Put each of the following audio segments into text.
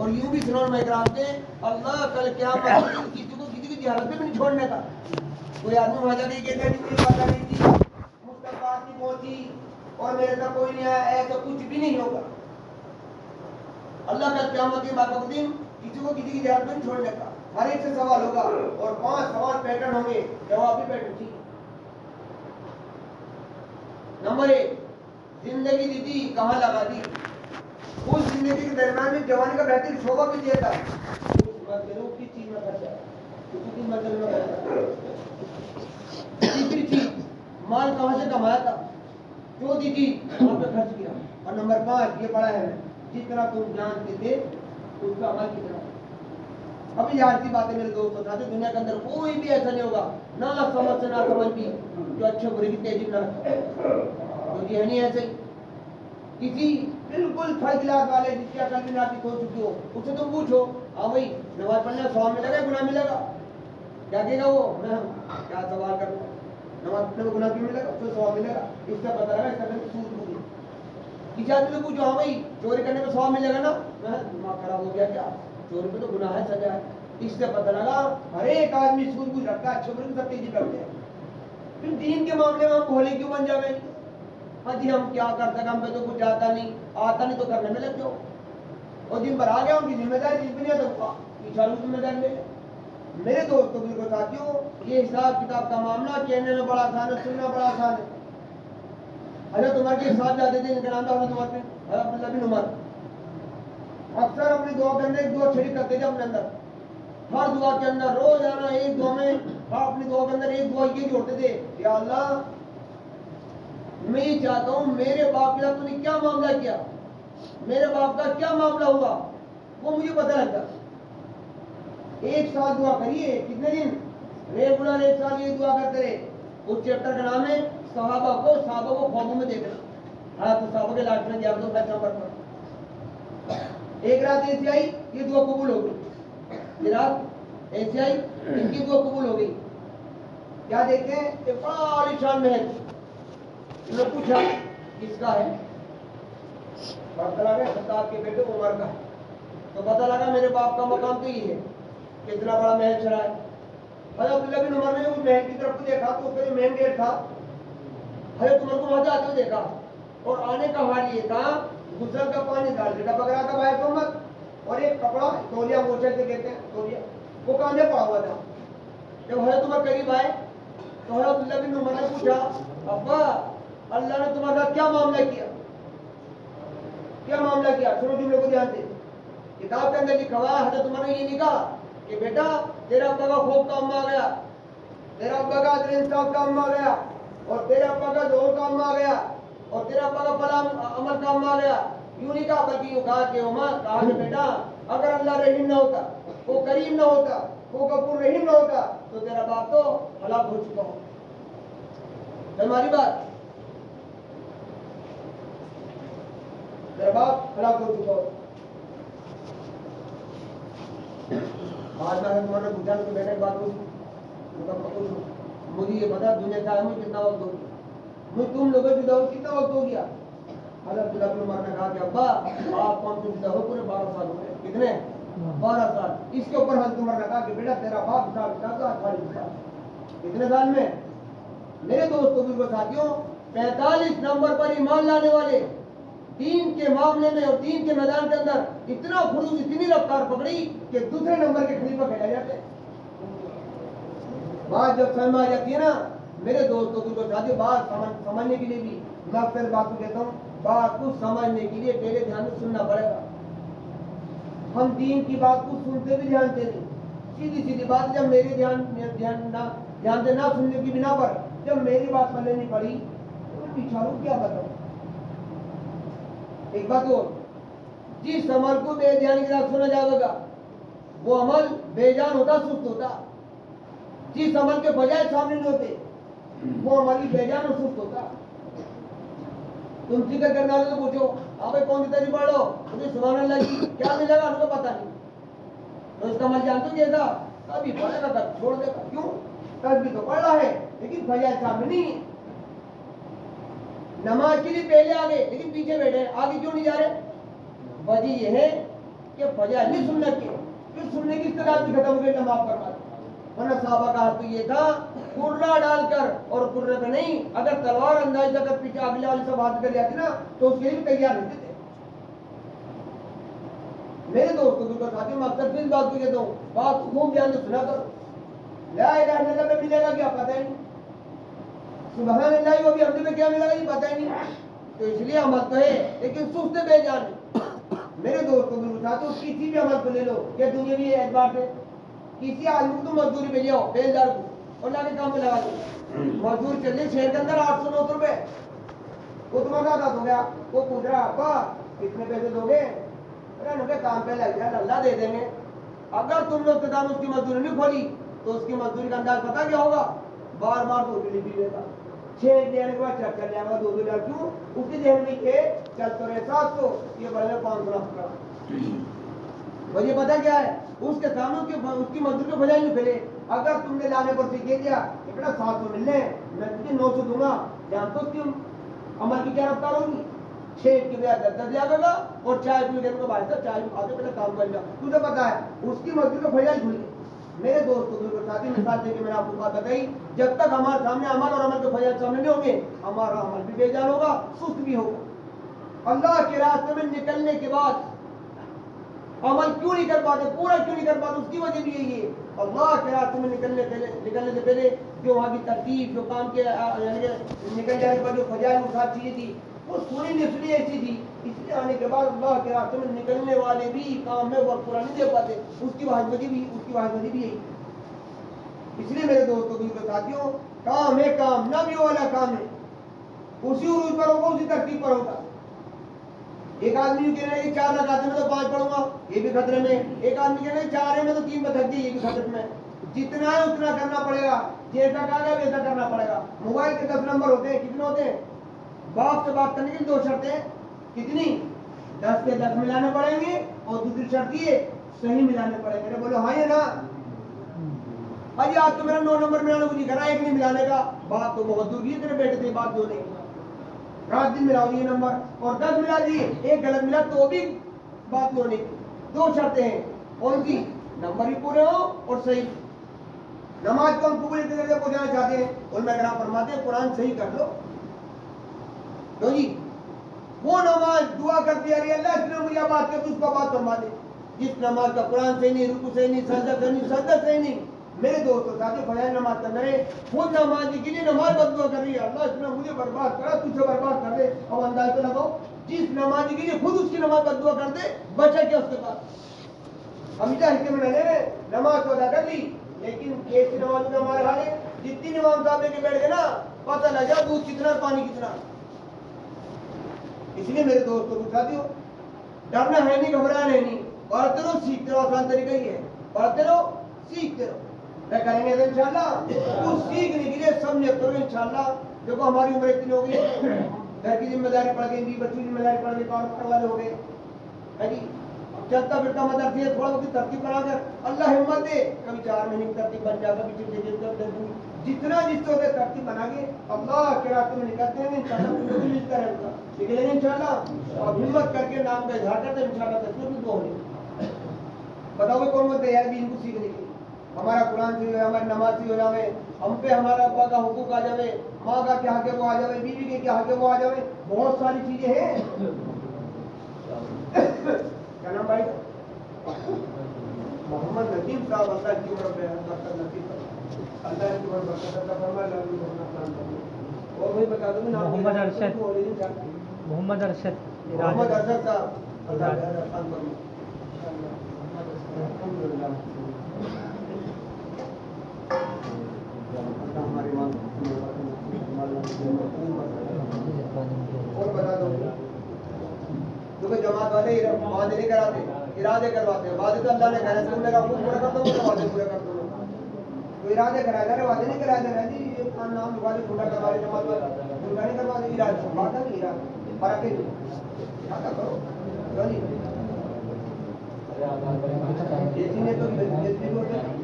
और यूं भी सुनो महराम के अल्लाह कल क़यामत में किसी की हालत में नहीं छोड़ने का। कोई आदमी वहां जाके कहता है कि बात नहीं थी, मुझ तक बात नहीं पहुंची और मेरे तक कोई नहीं आया, ऐसा कुछ भी नहीं होगा। अल्लाह कल क़यामत के बाद दिन किसी को किसी की हालत में नहीं छोड़ने का। हर एक से सवाल होगा और 5 सवाल पैटर्न होंगे, जवाब भी पैटर्न ठीक। नंबर 1, जिंदगी दी थी कहाँ लगा दी? उस जिंदगी के दरमियान में जवानी का बेहतरीन शोभा भी दिया था, उस मजलूम की चीज में खर्चा, किसी मजल में खर्चा। तीसरी चीज, माल कहाँ से कमाया था? चौथी चीज, वहां पे खर्च किया। और नंबर 5, ये बड़ा है, जितना तुम जानते थे उसका अमल कितना। अभी यार की बातें मेरे दोस्तों साथ, दुनिया के अंदर कोई भी ऐसा नहीं होगा ना समझ से ना समझ भी जो अच्छे बुरे की तेजी ना तो ये नहीं ऐसे किसी बिल्कुल थर्ड क्लास वाले जिसकी अकल में नाती हो चुकी हो उससे तुम पूछो, हाँ भाई नमाज पढ़ने का 100 मिलेगा गुनाह मिलेगा? क्या कहेगा वो? मैं क्या सवाल कर रहा हूँ, नमाज पढ़ने में गुनाह क्यों मिलेगा? उसको 100 मिलेगा। इसका पता लगा इसका सूद होगी। किसी आदमी से पूछो, हाँ भाई चोरी करने में 100 मिलेगा ना? मैं दिमाग खराब हो गया क्या? चोरी पे तो गुनाह है, सजा है। इससे पता लगा हर एक आदमी सूद कुछ रखता है, अच्छे बुरे सब तेजी करते हैं। फिर दीन के मामले में हम भोले क्यों बन जावे? हाँ जी हम क्या कर सकते, हम पे तो कुछ आता नहीं तो करने में लग जाओ। और दिन भर आ गया उनकी जिम्मेदारी जिस भी नहीं आता पीछा जिम्मेदारी ले। मेरे दोस्तों बिल्कुल साथियों, ये हिसाब किताब का मामला कहने में बड़ा आसान है, सुनना बड़ा आसान है। हजरत उमर के साथ जाते थे, इनका नाम था हजरत उमर बिन अब्दुल्लाह बिन उमर। अक्सर अपनी दुआ के अंदर एक दुआ शरीक करते थे अपने अंदर, हर दुआ के अंदर रोजाना एक दुआ में अपनी दुआ के अंदर एक दुआ ये जोड़ते थे, या अल्लाह मैं ये चाहता हूँ मेरे बाप के साथ तूने क्या मामला किया, मेरे बाप का क्या मामला हुआ वो मुझे पता लगता। एक साल दुआ करिए, कितने दिन रेगुलर एक साल ये दुआ करते रहे। उस चैप्टर का नाम है सहाबा को ख्वाबों में देखना। हाँ तो सहाबा के लास्ट में दिया तो फैसला पड़ता। एक रात ऐसी आई ये दुआ कबूल हो गई, ये रात ऐसी आई इनकी दुआ कबूल हो गई। क्या देखते हैं, एक बड़ा आलीशान महल। उन्होंने पूछा किसका है? पता लगा खत्ताब के बेटे उमर का है। तो पता लगा मेरे बाप का मकाम तो ये है, कितना बड़ा महल चला है। हजरत अब्दुल्लाह बिन उमर ने उस महल की तरफ को देखा तो उसका जो मेन गेट था, हजरत उमर को वहां आते हुए देखा और आने का हाल ये था, गुसल का पानी डाल के टपक रहा था भाई मोहम्मद, और एक कपड़ा तौलिया मोचे से कहते हैं तौलिया, वो कांधे पड़ा हुआ था। जब हजरत उमर करीब आए तो हजरत अब्दुल्लाह बिन उमर ने पूछा, अब्बा अल्लाह ने तुम्हारा क्या मामला किया, क्या मामला किया? सुनो जुमले को ध्यान से। किताब के अंदर लिखा हुआ है, हजरत उमर ने ये नहीं कहा कि बेटा तेरा अब्बा का खूब काम आ गया, तेरा अब्बा का इंसाफ काम आ गया, और तेरा अब्बा का जोर काम आ गया, और तेरा अब्बा का फला अमल काम आ गया। यूं नहीं कहा, बल्कि यूं कहा कि उमर कहा कि बेटा अगर अल्लाह रहीम ना होता, वो करीम ना होता, वो गफूर रहीम ना होता तो तेरा बाप तो हलाक हो चुका हो। हमारी बात, तेरा बाप हलाक हो चुका हो। आज मैं तुम्हारे पूछा तो बेटा एक बात पूछूं, मुझे ये बता दुनिया का आदमी कितना वक्त हो गया, मुझे तुम लोगों जुदा हो कितना वक्त हो गया? हजरत अब्दुल्लाह बिन उमर ने कहा कि अब्बा आप कौन से जुदा हो? पूरे 12 साल हो गए। कितने? 12 साल। इसके ऊपर हजरत उमर ने कहा कि बेटा तेरा बाप साल का 48 साल। कितने साल में? मेरे दोस्तों भी साथियों, 45 नंबर पर ईमान लाने वाले दीन के मामले में और दीन के मैदान के अंदर इतना खुलूस, इतनी रफ्तार पकड़ी कि दूसरे नंबर के खलीफा कहलाए जाते। बात जब समझ आ जाती है ना मेरे दोस्तों को साथियों, बात समझने के लिए भी मैं अक्सर बात को कहता हूँ, बात को समझने के लिए पहले ध्यान में सुनना पड़ेगा। हम दीन की बात को सुनते भी ध्यान से नहीं, सीधी सीधी बात जब मेरे ध्यान से ना सुनने की बिना पर जब मेरी बात पल्ले नहीं पड़ी तो पिछाड़ू क्या बताऊं। एक बात और, जिस अमल को बेध्यानी के साथ सुना जाएगा वो अमल बेजान होता, सुस्त होता। जिस अमल के बजाय सामने नहीं होते वो अमल ही बेजान और सुस्त होता। तुम जिक्र करने वाले तो पूछो, आप कौन सी तरी पढ़ लो, मुझे सुनाने लगी क्या मिलेगा उनको पता नहीं, तो इसका अमल जानते हो कैसा? कभी पढ़ेगा कभी छोड़ देगा। क्यों? कल भी तो पढ़ रहा है लेकिन बजाय सामने नहीं है। नमाज के लिए पहले आगे लेकिन पीछे बैठे, आगे क्यों नहीं जा रहे? वजह यह है कि कि फजर नहीं सुनने के, फिर सुनने की इस्तेदाद भी खत्म हो गई, नमाज फरमा दी। वरना साहबा का हाल तो ये था, कुर्रा डालकर, और कुर्रे पे नहीं, अगर तलवार अंदाज अगर पीछे अगले वाले से बात कर जाती ना तो उसके लिए भी तैयार रहते थे। मेरे दोस्तों को साथियों, मैं अक्सर इस बात को कहता हूँ, बात खूब ध्यान से सुना करो। ला इलाहा इल्लल्लाह में मिलेगा क्या पता ही नहीं, सुभान अल्लाह वो भी हमने में क्या मिलेगा ये पता ही नहीं। तो इसलिए अमल तो है, लेकिन सुस्त बेजान है। मेरे दोस्तों को साथियों, किसी भी अमल को ले लो, क्या दुनियावी एतबार से, किसी आदमी को तो मजदूरी पे जाओ, बेलदार को, और लाके काम पे लगा दो। मजदूर चलिए शहर के अंदर 800-900 रुपए, वो तुम्हारा आदत हो गया। वो पूछ रहा अब्बा कितने पैसे दोगे? अरे उनके काम पे लग जाए, अल्लाह दे देंगे। अगर तुमने उसके दाम उसकी मजदूरी नहीं खोली तो उसकी मजदूरी का अंदाज पता क्या होगा? बार बार तो डिलीवरी देगा, 6 देने के बाद चेक कर जाएगा 2-2 लाख। क्यों? उसके जहन में ये चल तो रहे 700, ये बढ़े 500 लाख। वजह पता क्या है? उसके सामने उसकी मजदूरी को बजाय नहीं फैले। अगर तुमने लाने पर सीख दिया कि बेटा 700 मिलने, मैं तुझे 900 दूंगा, जान तो उसकी अमल की क्या रफ्तार होगी? 6 की बजाय 10 दिया करेगा, और चाय पी लेने को भाई साहब चाय खाते पहले काम कर लिया। तुझे पता है उसकी मजदूरी को बजाय भूल गए। मेरे दोस्तों को साथी मिसाल देके मैंने आपको बात बताई, जब तक हमारे सामने अमल और अमल के फजाइल सामने नहीं होंगे, हमारा अमल भी बेजान होगा, सुस्त भी होगा। अल्लाह के रास्ते में निकलने के बाद अमल क्यों नहीं कर पाते, पूरा क्यों नहीं कर पाते, उसकी वजह भी यही है। अल्लाह के रास्ते में निकलने से पहले जो वहाँ की तरतीब, जो काम के निकल जाने पर जो फजाइल साथ चीजें थी, वो सुनी नहीं सुनी ऐसी थी। इसलिए आने के बाद अल्लाह के रास्ते में निकलने वाले भी काम में वक्त पूरा नहीं दे पाते, उसकी वजह भी यही। इसलिए मेरे दोस्तों को साथियों, काम है, काम ना भी वाला काम है, उसी उरूज पर होगा, उसी तरतीब पर होगा। एक आदमी कह रहा है कि 4 रकाते में तो 5 पढ़ूंगा, ये भी खतरे में। एक आदमी कह रहा है 4 में तो 3 में थक गई, ये भी खतरे में। जितना है उतना करना पड़ेगा, जैसा कहा वैसा करना पड़ेगा। मोबाइल के 10 नंबर होते हैं, कितने होते हैं? बाप से बात करने की 2 शर्तें, कितनी? 10 के 10 मिलाने पड़ेंगे, और दूसरी शर्त ये सही मिलाने पड़ेंगे। बोलो हाँ या ना? अरे आज तो मेरा 9 नंबर मिलाने को नहीं करा, एक नहीं मिलाने का। बात तो बहुत दूर की, तेरे बेटे से बात जो नहीं, रात दिन मिलाओ ये नंबर, और 10 मिला दिए, एक गलत मिला तो भी बात होने की। 2 शर्तें हैं, कौन सी? नंबर भी पूरे हो और सही। नमाज को हम कबूल के दर्जे पहुंचाना चाहते हैं, उलमा कराम फरमाते हैं कुरान सही कर लो। तो जी वो नमाज दुआ करती है, अल्लाह इसने मुझे बात कर, उसका बात फरमा दे। जिस नमाज का कुरान सही नहीं, रुकू सही नहीं, सजदा सही नहीं। मेरे दोस्तों साथियों, फजर नमाज करना है, खुद नमाज के लिए नमाज बदुआ कर रही है, अल्लाह इसने मुझे बर्बाद करा, तुझे बर्बाद कर दे। अब अंदाज तो लगाओ, जिस नमाज के लिए खुद उसकी नमाज बदुआ कर दे, बचा क्या उसके पास? हम हिस्से में ले नमाज तो अदा कर ली, लेकिन कैसी नमाज में हमारे हाल है? जितनी इमाम साहब लेके बैठ गए ना, पता लगा दूध कितना पानी कितना। इसलिए मेरे दोस्तों को साथियों, डरना है नहीं, घबराना है नहीं, पढ़ते रहो, सीखते रहो। आसान तरीका ही है, पढ़ते रहो, सीखते रहो। क्या करेंगे तो इंशाल्लाह कुछ सीखने के लिए सब नियत करो इंशाल्लाह। देखो हमारी उम्र इतनी हो गई, घर की जिम्मेदारी पड़ गई, बच्चों की जिम्मेदारी पड़ गई, काम वाले हो गए, है जी। चलता फिरता मदरसे थोड़ा बहुत तरतीब बनाकर अल्लाह हिम्मत दे, कभी 4 महीने की तरतीब बन जाए, कभी 6 महीने, जितना जिससे होते तरतीब बना के अल्लाह के रास्ते में निकलते हैं इंशाल्लाह, तुमको मिलता रहेगा, निकलेंगे इंशाल्लाह। और हिम्मत करके नाम का इजहार करते हैं इंशाल्लाह, तस्वीर भी होने। बताओ कौन कौन तैयार भी इनको सीखने के लिए? हमारा कुरान से हमारी नमाज से हो जावे, हम पे हमारा अब्बा का हुकूक आ जावे, माँ का क्या हक है वो आ जावे, बीवी के क्या हक है वो आ जावे, बहुत सारी चीजें हैं। क्या नाम भाई? मोहम्मद नसीम साहब, अल्लाह की उम्र में बरकत नसीब करे, अल्लाह की उम्र बरकत अता फरमाए। और भाई बता दो नाम? मोहम्मद अरशद। मोहम्मद अरशद साहब, अल्लाह का रहमान फरमाए। अल्हम्दुलिल्लाह हमारी मां और बता दो, क्योंकि जमात वाले वादे नहीं कराते, इरादे करवाते हैं। वादे तो अल्लाह ने कहा है, मेरा हुक्म पूरा कर दो, मेरे वादे पूरे कर दो। तो इरादे कराए जा रहे, वादे नहीं कराए जा रहे जी। ये नाम वाले छोटा करवा रहे, जमात वाले छोटा नहीं करवा रहे, इरादा वादा नहीं, इरादा फर्क है, इरादा करो चलिए। जैसी ने तो जैसी बोलते हैं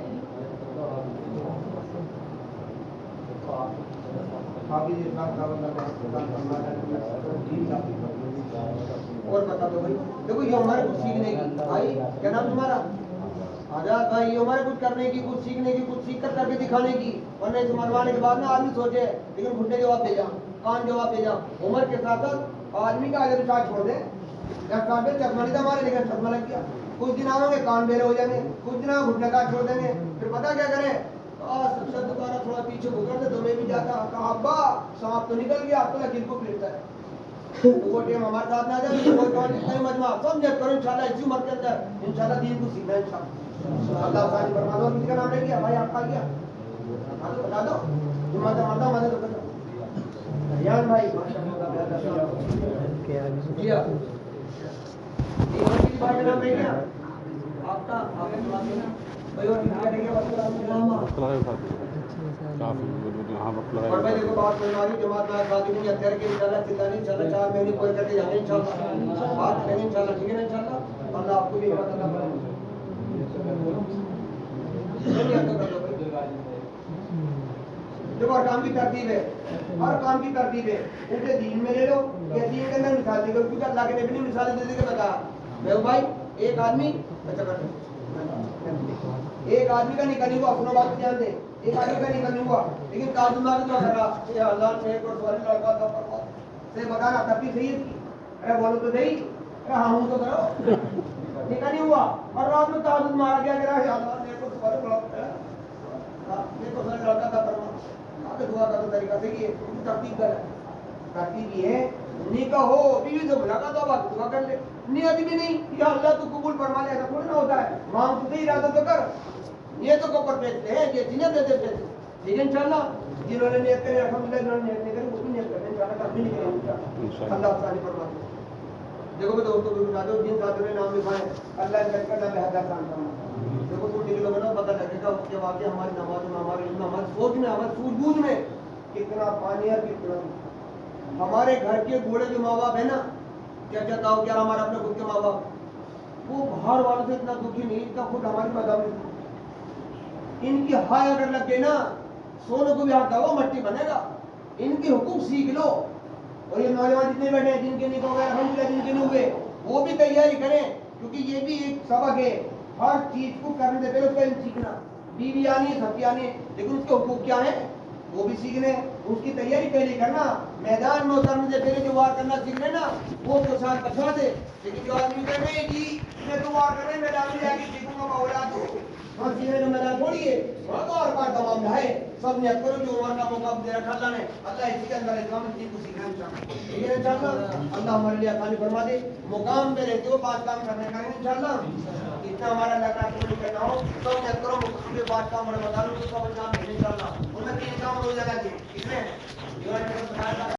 और बता दो भाई। देखो ये हमारे कुछ सीखने की भाई, क्या नाम तुम्हारा? आजाद भाई। ये हमारे कुछ करने की, कुछ सीखने की, कुछ सीख कर करके दिखाने की। वरना इसे मनवाने के बाद ना आदमी सोचे लेकिन घुटने जवाब दे जा, कान जवाब दे जा। उम्र के साथ साथ आदमी का आदत साथ छोड़ दे। चश्मा नहीं था हमारे लेकिन चश्मा लग गया। कुछ दिन आओगे कान बेरे हो जाएंगे, कुछ दिन आओ घुटने का छोड़ देंगे, फिर पता क्या करें? दोबारा थोड़ा पीछे घुकर दे तो मैं भी जाता कहा अब्बा सांप तो निकल गया, तो लकीर को फिरता है। तो वो टेम हमारे साथ में आ जाए, वो कहीं मजमा समझ करो इंशाल्लाह इसी उम्र के अंदर इंशाल्लाह दीन को सीखना है इंशाल्लाह। अल्लाह सारी फरमा दो। किसी का नाम ले लिया भाई? आपका लिया? हाँ तो बता दो। तुम मरदा मदद तो करो रियान भाई माशाल्लाह। किया ये भाई का नाम ले लिया आपका? आपका भाई और क्या लेंगे? और भाई देखो बात हमारी जमात में शादी में अत्यार के इंशाल्लाह चिल्लानी इंशाल्लाह 4 महीने कोई करके जाने इंशाल्लाह बात करेंगे इंशाल्लाह। ठीक है ना इंशाल्लाह? अल्लाह आपको भी हिम्मत अता फरमाए। देखो हर काम की तरतीब है, हर काम की तरतीब है। उनके दीन में ले लो या दीन के अंदर मिसाल देगा, क्योंकि अल्लाह के नबी ने मिसाल दे के बता मैं भाई एक आदमी एक आदमी का निकाह नहीं हुआ, अपना बात ध्यान दे। एक आदमी का निकाह नहीं हुआ लेकिन काजुमा तो कर रहा ये अल्लाह ने एक और सवाल लड़का था पर से बता रहा तब भी सही है। अरे बोलो तो सही। अरे हाँ हूं तो करो। निकाह नहीं हुआ और रात में ताजुब मारा गया करा है अल्लाह ने एक और सवाल लड़का ये तो सर लड़का था पर आगे दुआ का तो तरीका सही है, तरतीब गलत है। तरतीब ये है निकाह हो बीवी से मुलाकात हो बात दुआ कर ले, नियत भी नहीं या अल्लाह तो कबूल फरमा ले, ऐसा थोड़ी ना होता है। मांग तो इरादा तो कर, नियतों को पर फेंकते हैं ये जिन्हें दे देते हैं। ठीक है इंशाल्लाह? जिन्होंने नियत करी अल्हम्दुलिल्लाह, जिन्होंने नियत नहीं करी वो भी नियत करें इंशाल्लाह, कभी नहीं करेंगे इंशाल्लाह। अल्लाह सारी फरमा दे। देखो मैं दोस्तों को बता दो जिन साथियों ने नाम लिखाए अल्लाह इनका नाम बेहतर काम करना। देखो तुम निकलोगे ना पता लगेगा उसके वाकई हमारी नमाज में, हमारे इल्म, हमारी सोच में, हमारे सूझबूझ में कितना पानी है कितना। हमारे घर के बूढ़े जो माँ बाप है ना, क्या चाहता हो क्या हमारे अपने खुद के माँ बाप, वो बाहर वालों से इतना दुखी नहीं इतना खुद हमारी मदद में। इनकी हाय अगर लग गई ना सोने को भी हाथ दबाओ मट्टी बनेगा। इनके हुकूक सीख लो। और ये नौजवान जितने बैठे हैं जिनके निकाह हुए अल्हम्दुलिल्लाह, जिनके नहीं हुए वो भी तैयारी करें, क्योंकि ये भी एक सबक है। हर चीज को करने से पहले उसका इल्म सीखना। बीवी आनी है सबकी आनी है लेकिन उसके हुकूक क्या है वो भी सीखने, उसकी तैयारी पहले करना। मैदान में उतरने से पहले जो वार करना सीख लेना वो तो साथ बचा दे। लेकिन जो आदमी कह रहे हैं जी मैं तो वार करने मैदान में जाके सीखूंगा मौला तो वहाँ सीखने का मैदान थोड़ी है, वहाँ तो और बार का मामला है। सब नियत करो जो उम्र का मौका दे रखा अल्लाह ने, अल्लाह इसी के अंदर इस्लाम दीन को सीखना इंशाल्लाह। ठीक है इंशाल्लाह? अल्लाह हमारे लिए आसानी फरमा दे। मुकाम पे रहते हो 5 काम करने का इंशाल्लाह। इतना हमारा अल्लाह का करना हो सब नियत करो मुझे 5 काम बता दो तो सब इंशाल्लाह। उनमें 3 काम रोजाना के इसमें